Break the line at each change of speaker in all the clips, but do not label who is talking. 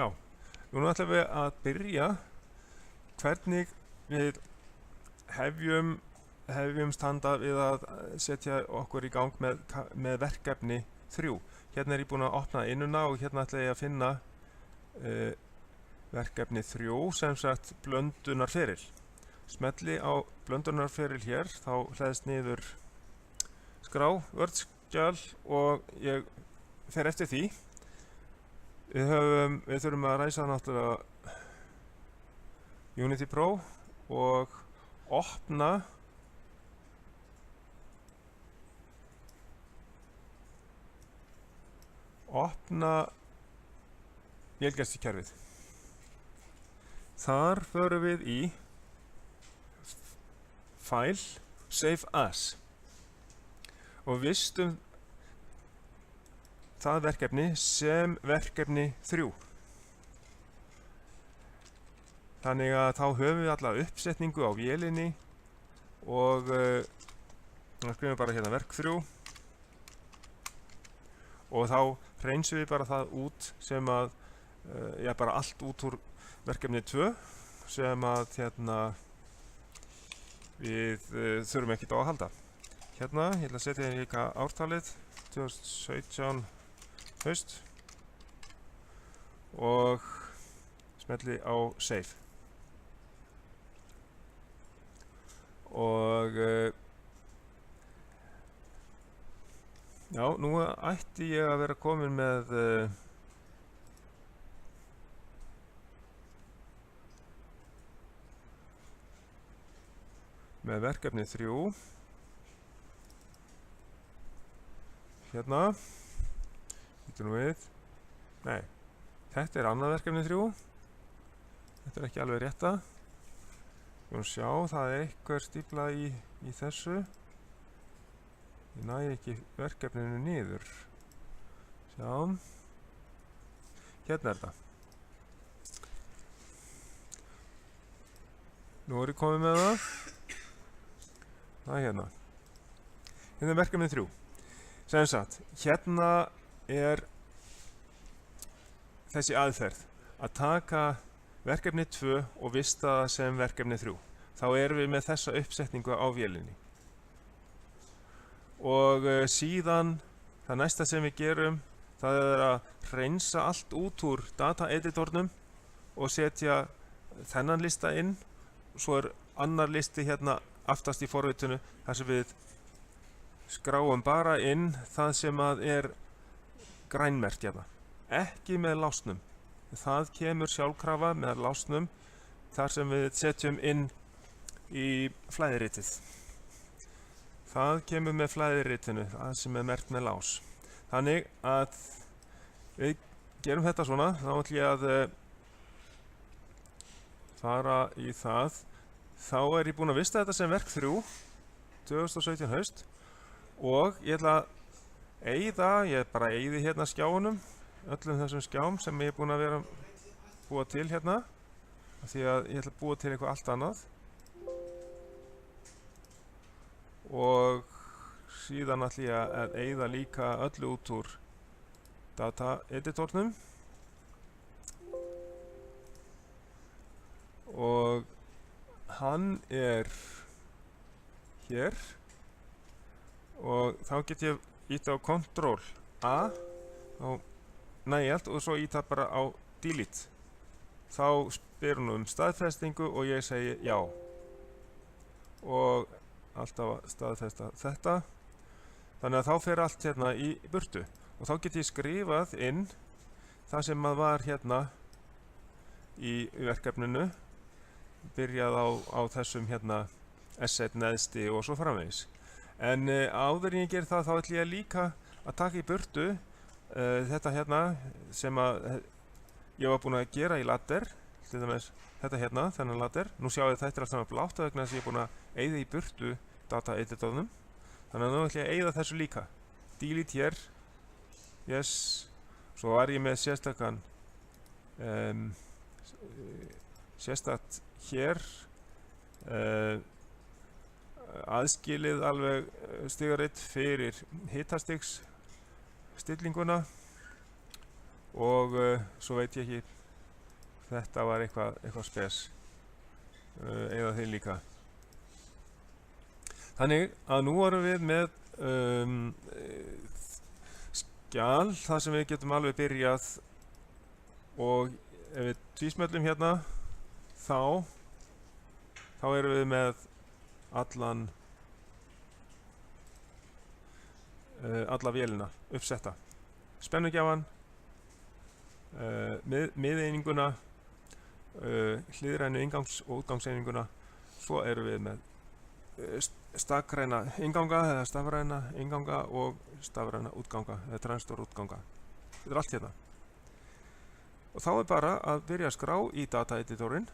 Já, núna ætlum við að byrja hvernig við hefjumst handa við að setja okkur í gang með verkefni 3. Hérna er ég búinn að opna innuna og hérna ætla ég að finna verkefni 3, sem sagt blöndunarferil. Smelli á blöndunarferil hér, þá hleðst niður skrá, Word-skjal og ég fer eftir því. Við þurfum að ræsa náttúrulega Unity Pro og opna vélgæslukerfið. Þar förum við í File, Save As og vistum það verkefni sem verkefni 3. Þannig að þá höfum við alla uppsetningu á vélinni og þá skrifum við bara hérna verk 3 og þá hreinsum við bara það út sem að bara allt út úr verkefni 2 sem að við þurfum ekkert á að halda. Hérna, ég ætla að setja hérna líka ártalið 2017 haust og smelli á Save. Og já, nú ætti ég að vera komin með verkefni 3. Hérna, hittum við. Nei, þetta er annað verkefni 3. Þetta er ekki alveg rétta. Við erum sjá, það er eitthvað stífla í þessu. Ég næ ekki verkefninu niður. Sjá. Hérna er þetta. Nú er ég komið með það. Það er hérna. Hérna er verkefni 3. Sem sagt, hérna er þessi aðferð að taka verkefni 2 og vista það sem verkefni 3. Þá erum við með þessa uppsetningu á vélinni. Og síðan, það næsta sem við gerum, það er að hreinsa allt út úr data-editornum og setja þennan lista inn. Svo er annar listi hérna aftast í forritinu þar sem við skráum bara inn það sem að er grænmerkt hérna. Ekki með lásnum. Það kemur sjálfkrafa með lásnum þar sem við setjum inn í flæðiritið. Það kemur með flæðiritinu, það sem er merkt með lás. Þannig að við gerum þetta svona, þá ætlum ég að fara í það. Þá er ég búinn að vista þetta sem verk 3, 2017 haust og ég ætla að ég bara eyði hérna skjáunum, öllum þessum skjám sem ég er búinn að búa til hérna, því að ég ætla að búa til eitthvað allt annað og síðan ætla ég að eyða líka öllu út úr data-editornum og hann er hér og þá get ég íta á Ctrl A og næ allt og svo íta bara á Delete. Þá spyr hún staðfestingu og ég segi já og alltaf staðfesta þetta. Þannig að þá fer allt hérna í burtu og þá get ég skrifað inn það sem að var hérna í verkefninu, byrjað á þessum hérna S1 neðsti og svo framvegis. En áður en ég ger það, þá ætlum ég líka að taka í burtu þetta hérna sem að ég var búinn að gera í ladder, til dæmis þetta hérna, þennan ladder. Nú sjáum við þetta er allt saman blátt vegna þess að ég er búinn að eyða í burtu data-editornum. Þannig að nú ætlum ég að eyða þessu líka. Delete hér, yes, svo var ég með sérstakt hér, aðskilið alveg stigaritt fyrir hitastigs stillinguna og svo veit ég ekki Þetta var eitthvað spes. Eða þeir líka. Þannig að nú erum við með skjal þar sem við getum alveg byrjað, og ef við tvísmöllum hérna þá erum við með alla vélina uppsetta. Spennugjafann, miðeininguna, hliðrænu inngangs- og útgangseininguna. Svo erum við með stakræna innganga eða stafræna innganga og stafræna útganga eða transistor útganga. Þetta allt hérna. Og þá bara að byrja að skrá í dataeditorinn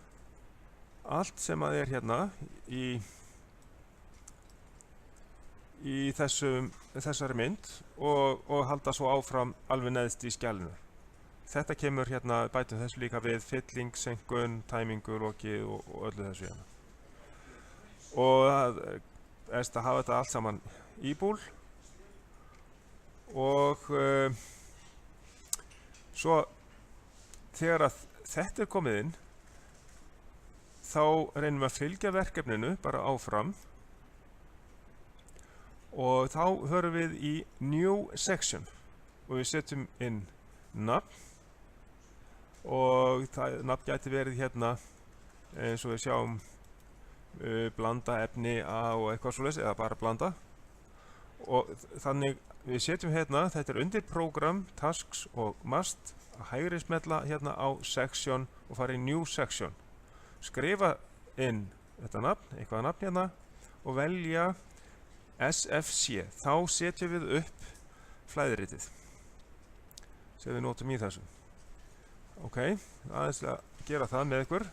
allt sem að hérna í þessari mynd og halda svo áfram alveg neðst í skjalinu. Þetta kemur hérna, bætum þessu líka við fylling, senkun, tæmingu, loki og öllu þessu hérna. Og það er að hafa þetta allt saman í búl, og svo þegar að þetta er komið inn þá reynum við að fylgja verkefninu bara áfram, og þá hörum við í New Section og við setjum inn nafn, og það nafn gæti verið hérna eins og við sjáum blanda efni A og eitthvað svoleiðis, eða bara blanda. Og þannig við setjum hérna, þetta er undir program, tasks og must, að hægri smella hérna á section og fara í New Section. Skrifa inn þetta nafn, eitthvað nafn hérna, og velja SFC. Þá setjum við upp flæðiritið sem við notum í þessu. Ok, aðeins að gera það með ykkur,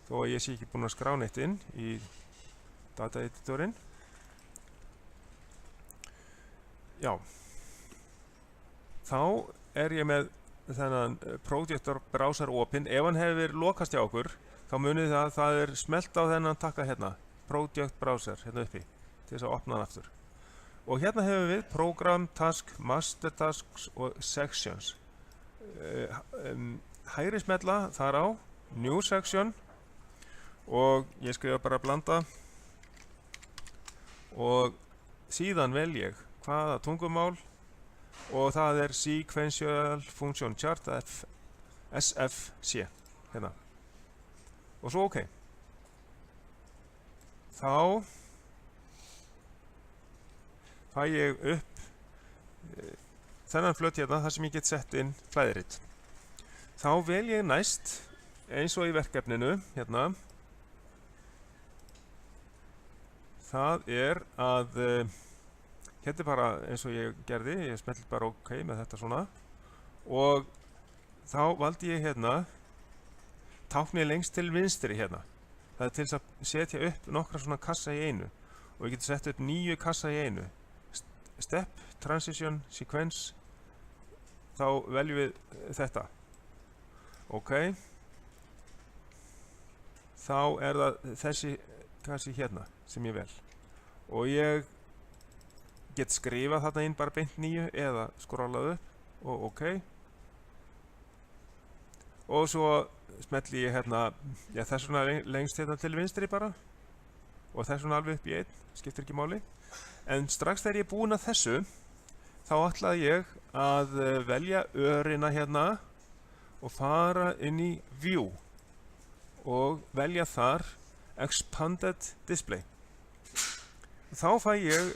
þó að ég sé ekki búinn að skrá neitt inn í dataeditorinn. Já, þá er ég með þennan Projector browser opinn. Ef hann hefur lokast hjá okkur, þá munið það er smelt á þennan takka hérna, Project browser, hérna uppi, til þess að opna hann aftur. Og hérna hefur við Program, Task, Master Tasks og Sections. Hægri smella þar á, New Section, og ég skrifa bara blanda, og síðan vel ég hvaða tungumál, og það er Sequential Function Chart, SFC, hérna. Og svo OK. Þá fæ ég upp þennan flöt hérna þar sem ég get sett inn flæðirit. Þá vel ég næst, eins og í verkefninu hérna, það er að hérna bara eins og ég gerði, ég smelti bara OK með þetta svona, og þá valdi ég hérna táknið lengst til vinstri hérna. Það er til þess að setja upp nokkra svona kassa í einu, og ég geti sett upp 9 kassa í einu. Step, Transition, Sequence, þá veljum við þetta. OK. Þá er það þessi kassi hérna sem ég vel. Og ég get skrifað þarna inn bara beint 9 eða skrollað upp og OK. Og svo smelli ég hérna, já, þessuna lengst hérna til vinstri bara, og þessuna alveg upp í 1, skiptir ekki máli. En strax þegar ég er búinn að þessu, þá ætlaði ég að velja örina hérna og fara inn í View og velja þar Expanded Display. Þá fæ ég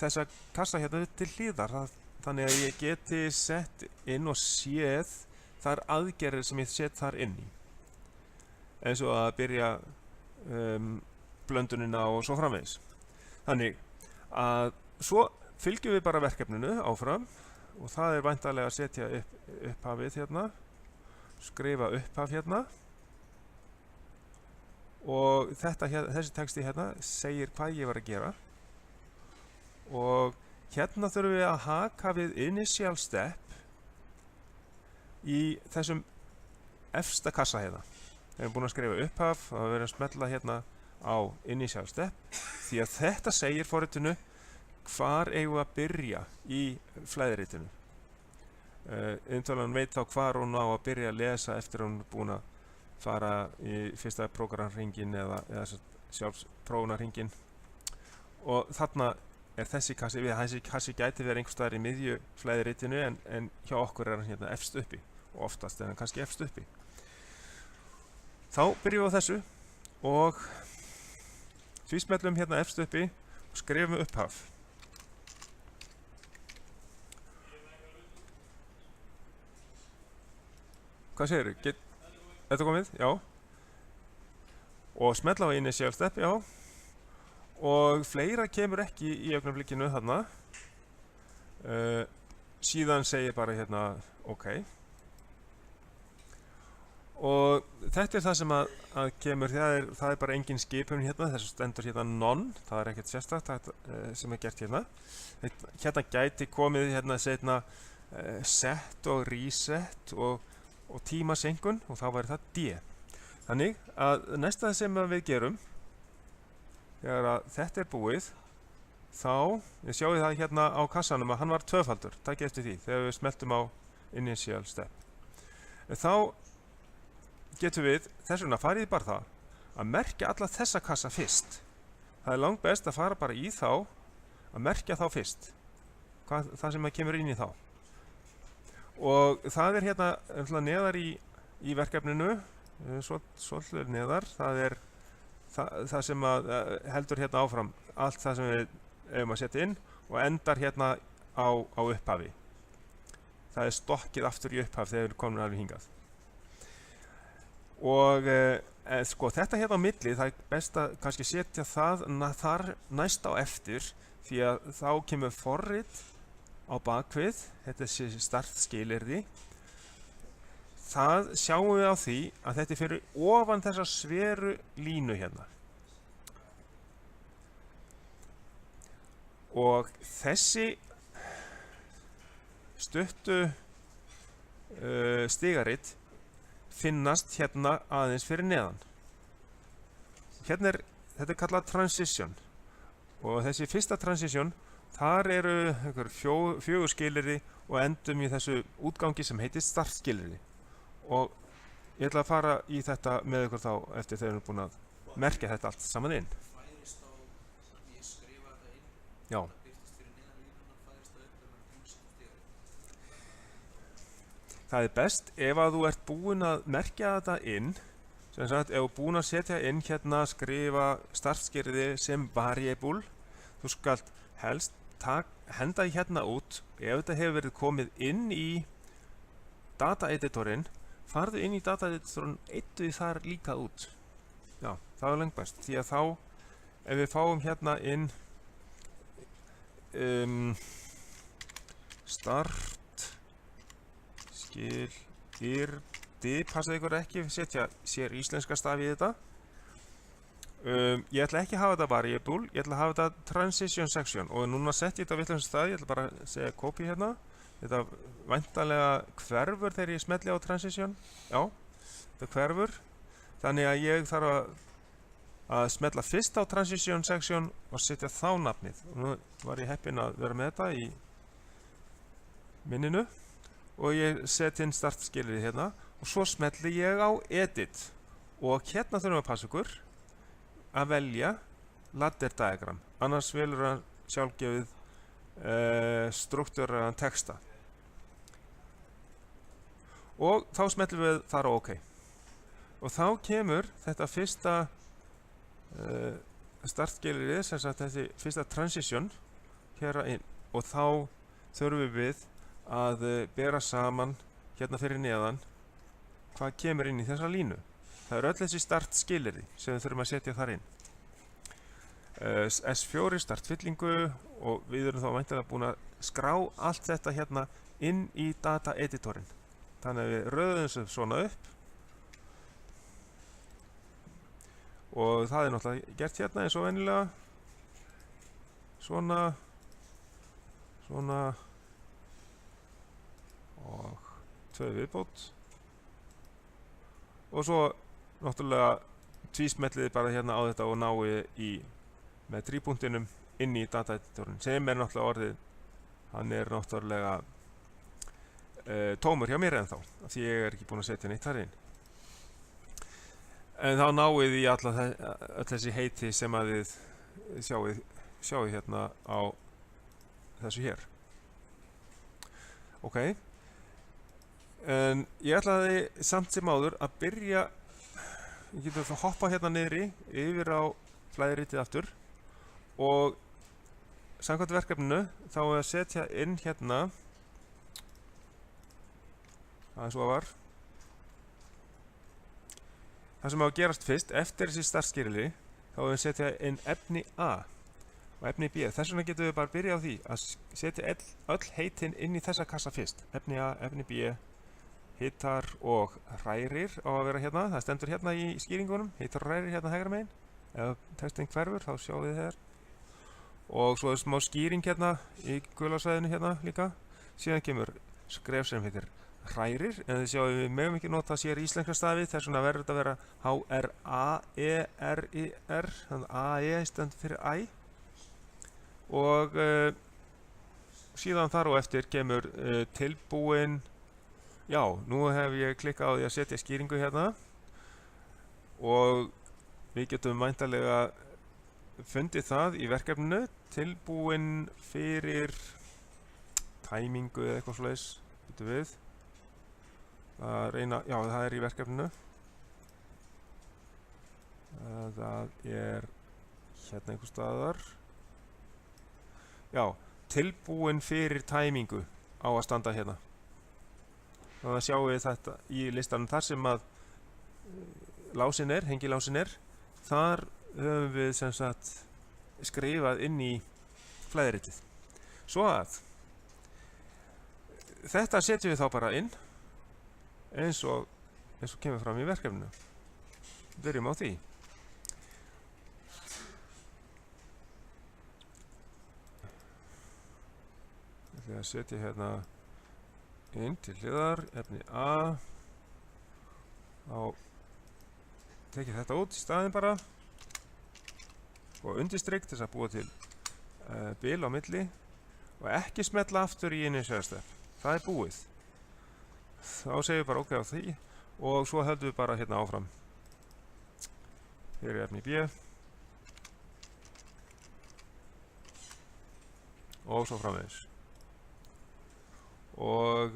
þessa kassa hérna til hliðar, þannig að ég geti sett inn og séð þar aðgerðir sem ég set þar inn í. Eins og að byrja blöndunina og svo framvegis. Þannig að svo fylgjum við bara verkefninu áfram, og það er væntanlega að setja upphafið hérna, skrifa upphaf hérna, og þessi texti hérna segir hvað ég var að gera, og hérna þurfum við að haka við Initial Step í þessum efsta kassa hérna. Við erum búin að skrifa upphaf, og við erum að smella hérna á Initial Step, því að þetta segir forritinu hvar eigum við að byrja í flæðiritinu. inntölan veit þá hvar hún á að byrja að lesa eftir hún er búin að fara í fyrsta prógramhringinn eða sjálfsprófunarhringinn, og þarna er þessi kassi gæti verið einhvers staðar í miðju flæðiritinu, en hjá okkur er hann hérna efst uppi, og oftast er hann kannski efst uppi. Þá byrjum við á þessu og tvísmellum hérna efst uppi og skrifum upphaf. Hvað segirðu? Þetta komið? Já. Og smella á initial step, já. Og fleira kemur ekki í augnablikinu þarna. Síðan segir bara hérna OK. Og þetta er það sem að kemur, það er bara engin skipun hérna, þessu stendur hérna none, það er ekkert sérstakt sem er gert hérna. Hérna gæti komið hérna seinna set og reset og tímasenkun, og þá væri það D. Þannig að næsta sem við gerum, þegar að þetta er búið, þá, við sjáum það hérna á kassanum að hann var tvöfaldur, takk eftir því, þegar við smeltum á initial step. Þá getum við þess vegna farið bara það að merkja alla þessa kassa fyrst. Það er langt best að fara bara í þá, að merkja þá fyrst, það sem kemur inn í þá. Og það er hérna neðar í verkefninu, svolítið neðar, það er það sem heldur hérna áfram, allt það sem við eigum að setja inn, og endar hérna á upphafi. Það er stokkið aftur í upphaf þegar við komum alveg hingað. Og sko, þetta hérna á milli, það er best að kannski setja það þar næst á eftir, því að þá kemur forrit á bakvið, þetta er startskilyrði. Það sjáum við á því að þetta er fyrir ofan þessa sveru línu hérna. Og þessi stuttu stigarit finnast hérna aðeins fyrir neðan. Hérna þetta er kallað transition, og þessi fyrsta transition, þar eru fjögur skilyrði og endum í þessu útgangi sem heitir startskilyrði. Og ég ætla að fara í þetta með ykkur þá eftir þegar við erum búin að merkja þetta allt saman inn. Já. Það er best ef að þú ert búin að merkja þetta inn, sem sagt, ef þú búin að setja inn hérna, skrifa startskilyrði sem variable, þú skalt helst henda hérna út. Ef þetta hefur verið komið inn í dataeditorinn, farðu inn í dataeditorinn, eittu því þar líka út. Já, það er langt best, því að þá, ef við fáum hérna inn start skilyrði, passaði ykkur ekki setja sér íslenska stafi í þetta. Ég ætla ekki að hafa þetta variable, ég ætla að hafa þetta transition section, og núna sett ég þetta á vitlausum stað, ég ætla bara að segja copy hérna. Þetta væntanlega hverfur þegar ég smelli á transition. Já, þetta hverfur. Þannig að ég þarf að smetla fyrst á transition section og setja þá nafnið. Og nú var ég heppinn að vera með þetta í minninu, og ég set inn startskilyrði hérna, og svo smelli ég á edit, og hérna þurfum við að passa ykkur að velja ladder diagram, annars velur hann sjálfgefið struktúraðan texta. Og þá smellum við þar á OK. Og þá kemur þetta fyrsta startskilyrði, sem sagt þessi fyrsta transition hérna inn, og þá þurfum við að bera saman hérna fyrir neðan hvað kemur inn í þessa línu. Það er öll þessi startskilyrði sem við þurfum að setja þar inn. S4 startfyllingu, og við erum þá væntanlega búin að skrá allt þetta hérna inn í dataeditorinn. Þannig að við röðum þessu svona upp, og það er náttúrulega gert hérna eins og venjulega. Svona, svona og 2 viðbót, og svo náttúrulega tvísmelliði bara hérna á þetta og náið í með trípunktinum inn í dataeditorinn, sem er náttúrulega orðið, hann er náttúrulega tómur hjá mér ennþá, af því ég er ekki búinn að setja neitt þar inn. En þá náið í öll þessi heiti sem að þið sjáið hérna á þessu hér. Ok, en ég ætlaði samt sem áður að byrja, ég getur þá hoppa hérna niðri yfir á flæðiritið aftur og samkvæmt verkefninu þá að setja inn hérna, aðeins og var, það sem á að gerast fyrst, eftir þessi startskýrili, þá að setja inn efni A og efni B. Þess vegna getum við bara byrjað á því að setja öll heitin inn í þessa kassa fyrst. Efni A, efni B, hitar og hrærir á að vera hérna. Það stendur hérna í skýringunum, hitar og hrærir hérna hægra megin. Ef textin hverfur, þá sjáum við þér. Og svo er smá skýring hérna í gula svæðinu hérna líka. Síðan kemur skref sem heitir hrærir, en þið sjáum við megum ekki nota sér íslenska stafi, þess vegna verður þetta að vera H-R-A-E-R-I-R, þannig að A-E stendur fyrir æ. Og síðan þar og eftir kemur tilbúin, já, nú hef ég klikkað á því að setja skýringu hérna og við getum væntanlega fundið það í verkefninu, tilbúin fyrir tæmingu eða eitthvað svoleiðis, getum við að reyna, já það er í verkefninu, það er hérna einhver staðar. Já, tilbúin fyrir tæmingu á að standa hérna. Þannig að sjáum við þetta í listanum þar sem að lásin er, hengilásin er. Þar höfum við sem sagt skrifað inn í flæðiritið. Svo að þetta setjum við þá bara inn eins og kemur fram í verkefninu. Byrjum á því. Að setja hérna inn til hliðar, efni A, þá tekið þetta út í staðinn bara og undirstrik til þess að búa til bil á milli og ekki smetla aftur í initial step. Það er búið. Þá segjum við bara ok á því og svo höldum við bara hérna áfram. Hér er efni B og svo framvegis. Og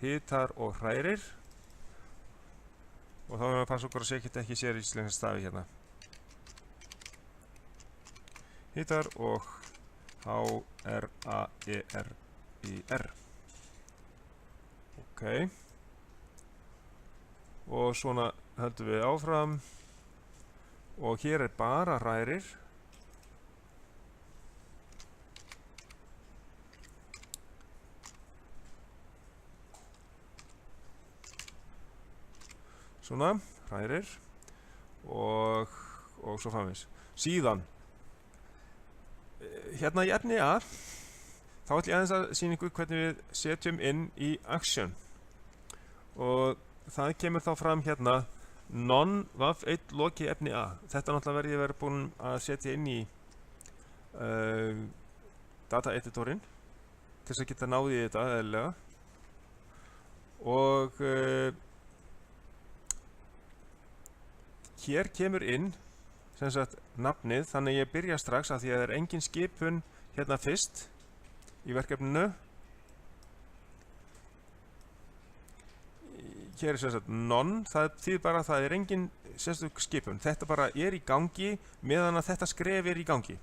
hitar og hrærir og þá verðum við að passa okkur að segja ekki sér íslenska stafi hérna. Hitar og H-R-A-E-R-I-R. Ok. Og svona höldum við áfram og hér er bara hrærir. Svona, hrærir og svo framvegis. Síðan, hérna í efni A, þá ætlum ég aðeins að sýna ykkur hvernig við setjum inn í action. Og það kemur þá fram hérna non-vaf1 loki efni A. Þetta náttúrulega verði ég verið búinn að setja inn í data editorinn til þess að geta náði í þetta eðlilega. Og hér kemur inn sem sagt nafnið, þannig ég byrja strax að því að það er engin skipun hérna fyrst í verkefninu. Hér er sem sagt non, það þýðir bara að það er engin sérstök skipun. Þetta bara er í gangi meðan að þetta skref er í gangi.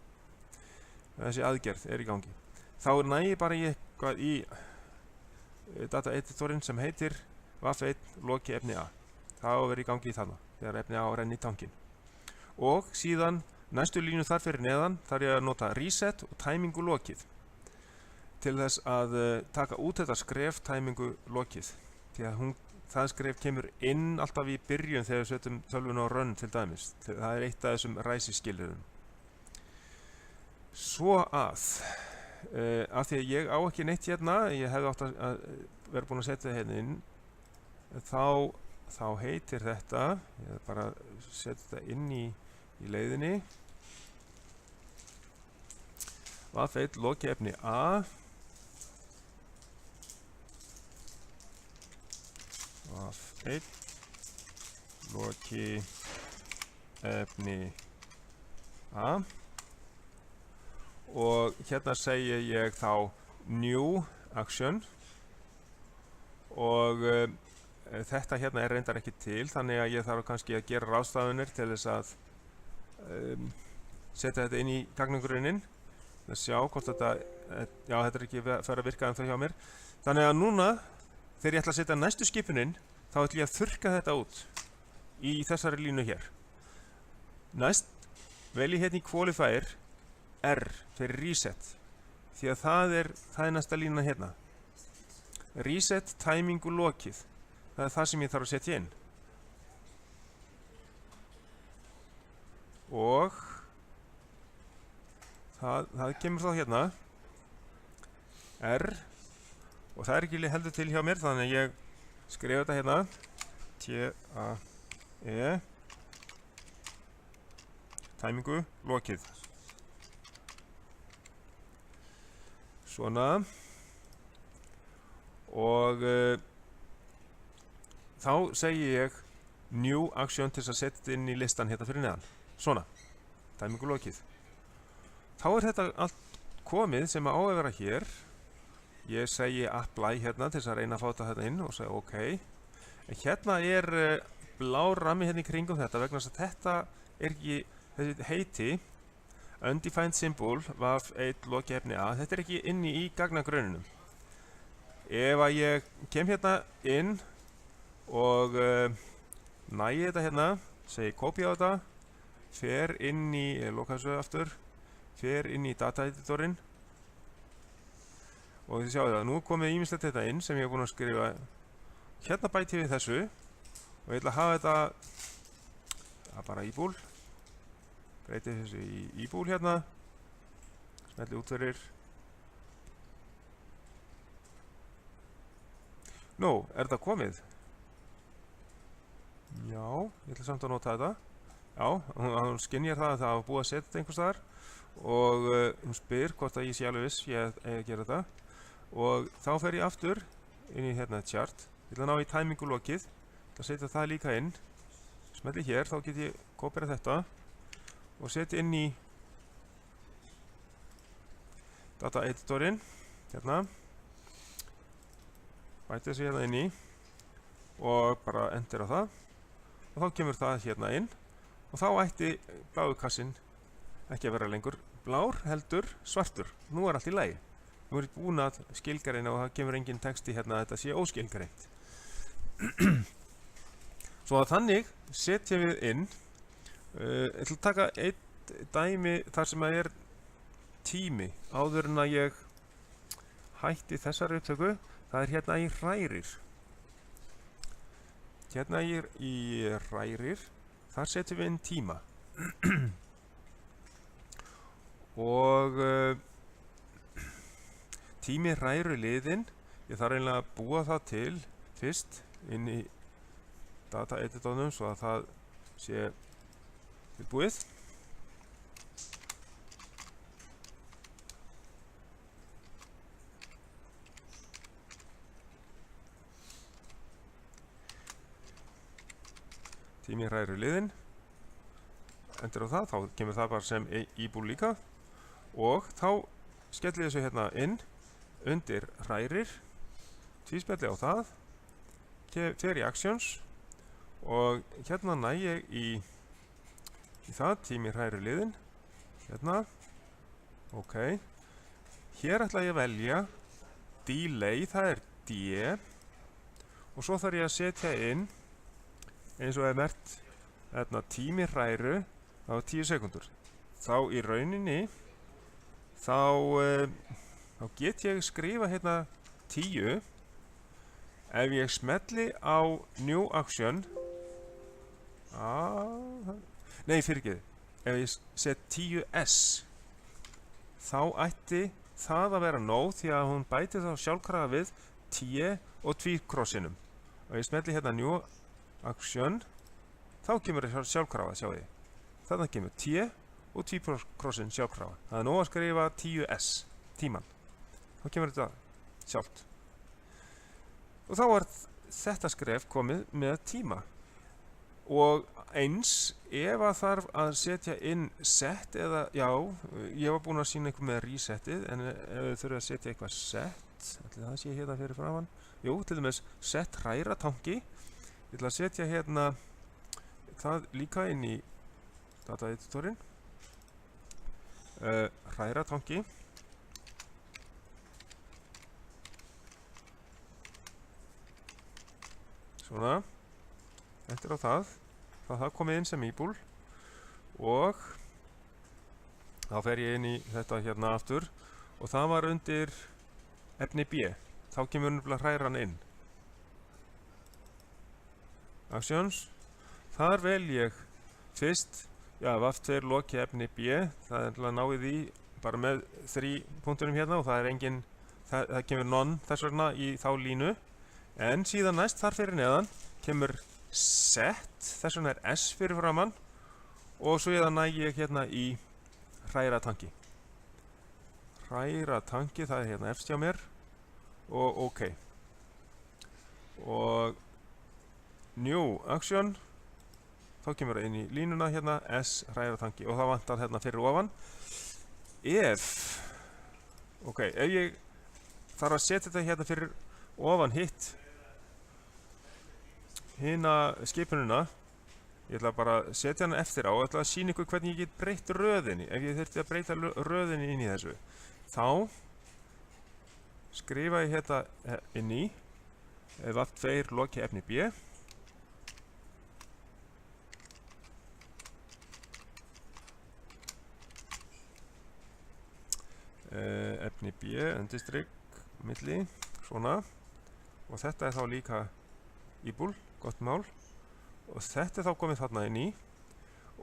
Þessi aðgerð er í gangi. Þá nægir bara ég eitthvað í data editorinn sem heitir vaf1 loki efni A. Það á að vera í gangi í þarna þegar efni A renni í tankinn. Og síðan næstu línu þar fyrir neðan þarf ég að nota reset og tæmingu lokið til þess að taka út þetta skref tæmingu lokið. Því að það skref kemur inn alltaf í byrjun þegar við setjum tölvuna á run til dæmis. Það er eitt af þessum ræsiskilyrðum. Svo að því að ég á ekki neitt hérna, ég hefði átt að vera búinn að setja það hérna inn, þá heitir þetta, ég bara setja þetta inn í leiðinni, vaf1 loki efni A 1 loki efni A og hérna segi ég þá new action og þetta hérna er reyndar ekki til, þannig að ég þarf kannski að gera ráðstafanir til þess að setja þetta inn í gagnagrunninn að sjá hvort þetta, já þetta er ekki fara að virka ennþá hjá mér. Þannig að núna þegar ég ætla að setja næstu skipunin þá ætla ég að þurrka þetta út í þessari línu hér. Næst vel ég hérna í qualifier R fyrir reset því að það er næsta lína hérna. Reset timingu lokið. Það er það sem ég þarf að setja inn. Og það kemur þá hérna R og það er ekki heldur til hjá mér þannig að ég skrifa þetta hérna T-A-E timingu lokið. Svona og þá segi ég new action til að setja inn í listan hérna fyrir neðan. Svona, timingu lokið. Þá er þetta allt komið sem á að vera hér. Ég segi apply hérna til þess að reyna að fá þetta inn og segja OK. En hérna er blár rammi hérna í kringum þetta vegna þess að þetta er ekki, þessi heiti undefined symbol VAF 1 loki efni A, þetta er ekki inni í gagnagrunninum. Ef að ég kem hérna inn og nægi þetta hérna, segi copy á þetta, fer inn í, ég loka þessu aftur, fer inn í data editorinn og þið sjáu það, nú komið ýmislegt þetta inn sem ég hef búin að skrifa. Hérna bæti við þessu og ég ætla að hafa þetta bara íbúl. Breyti þessu í íbúl hérna, smelli út fyrir. Nú, er þetta komið? Já, ég ætla samt að nota þetta. Já, hún skynjar það að það hafa búið að setja þetta einhvers staðar og hún spyr hvort að ég sé alveg viss ég að gera þetta. Og þá fer ég aftur inn í hérna chart. Ég ætla að ná í timingu lokið. Ég ætla að setja það líka inn. Smelli hér, þá get ég kopera þetta og setja inn í data editorinn hérna. Bæti þessu hérna inn í og bara enter á það og þá kemur það hérna inn og þá ætti bláu kassin ekki að vera lengur blár heldur svartur. Nú er allt í lagi. Nú er ég búin að skilgreina og það kemur engin texti hérna að þetta sé óskilgreint. Svo að þannig setjum við inn. Ég ætla að taka eitt dæmi þar sem að er tími áður en að ég hætti þessari upptöku. Það er hérna í hrærir. Hérna í hrærir, þar setjum við inn tíma. Og tími hræru liðin, ég þarf eiginlega að búa það til fyrst inn í data editornum svo að það sé tilbúið. Tími hræru liðin, endur á það, þá kemur það bara sem íbúl líka og þá skelli þessu hérna inn undir hrærir, tvíspjalli á það, fer í actions og hérna næ ég í það, tími hræru liðin, hérna, ok. Hér ætla ég að velja delay, það er D og svo þarf ég að setja inn eins og er mert hérna, tími hræru á 10 sekundur. Þá í rauninni þá get ég skrifa hérna 10 ef ég smelli á new action nei fyrirgeðu, ef ég set 10S þá ætti það að vera nóg því að hún bæti þá sjálfkrafa við 10 og 2 krossinum og ég smelli hérna new action þá kemur það sjálfkrafa, sjáu þið þannig kemur 10 og 2 krossin sjálfkrafa. Það er nóg að skrifa 10S tíman. Þá kemur þetta sjálft. Og þá er þetta skref komið með tíma. Og eins, ef að þarf að setja inn set eða, já, ég var búinn að sýna ykkur með resetið, en ef þið þurfum að setja eitthvað set, ætli það sé hérna fyrir framan, jú, til dæmis set hræratangi, ég ætla að setja hérna það líka inn í data editorinn, hræratangi, svona, þetta er á það komið inn sem íbúl og þá fer ég inn í þetta hérna aftur og það var undir efni B, þá kemur nefnilega hræran inn. Actions, þar vel ég fyrst, já, Vaft2 loki efni B, það er að náið í bara með 3 punktunum hérna og það er engin, það kemur none þess vegna í þá línu, en síðan næst þar fyrir neðan kemur set, þess vegna er S fyrir framann og svo næ ég hérna í hræratangi. Hræratangi, það er hérna efst hjá mér og OK. Og new action, þá kemur það inn í línuna hérna S hræratangi og það vantar hérna fyrir ofan. OK, ef ég þarf að setja þetta hérna fyrir ofan hitt hina skipunina, ég ætla bara að setja hana eftir á og ætla að sýna ykkur hvernig ég get breytt röðinni. Ef ég þurfti að breyta röðinni inn í þessu, þá skrifa ég hérna inn í Vaft2 loki efni B efni B, undirstrykk, milli, svona og þetta er þá líka íbúl, gott mál og þetta er þá komið þarna inn í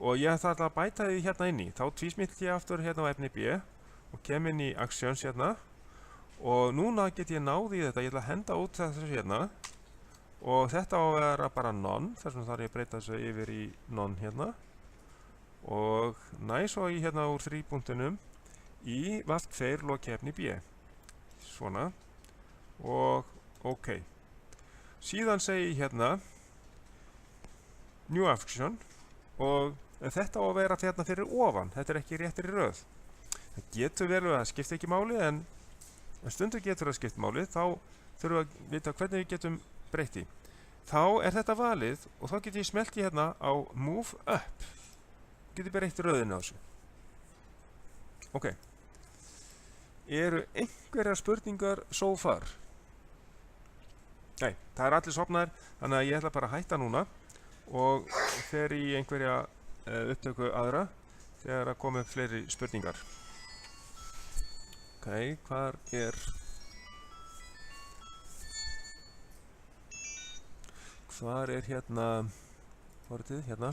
og ég þarf að bæta því hérna inn í, þá tvísmitt ég aftur hérna á efni B og kem inn í actions hérna og núna get ég náð í þetta, ég ætla að henda út þessu hérna og þetta á að vera bara none, þess vegna þarf ég að breyta þessu yfir í none hérna og næ svo í hérna úr 3 punktunum í Vaft2 loki efni B, svona og OK. Síðan segi ég hérna new action og þetta á að vera hérna fyrir ofan, þetta er ekki réttir í röð. Það getur verið að það skipti ekki máli en stundum getur það skipt máli, þá þurfum við að vita hvernig við getum breytti. Þá er þetta valið og þá getur ég smelt í hérna á move up, getur breytt röðinu á þessu. OK. Eru einhverjar spurningar so far? Nei, það er allir sofnaðir, þannig að ég ætla bara að hætta núna og fer í einhverja upptöku aðra þegar að koma upp fleiri spurningar. OK, hvar er hérna forritið, hérna.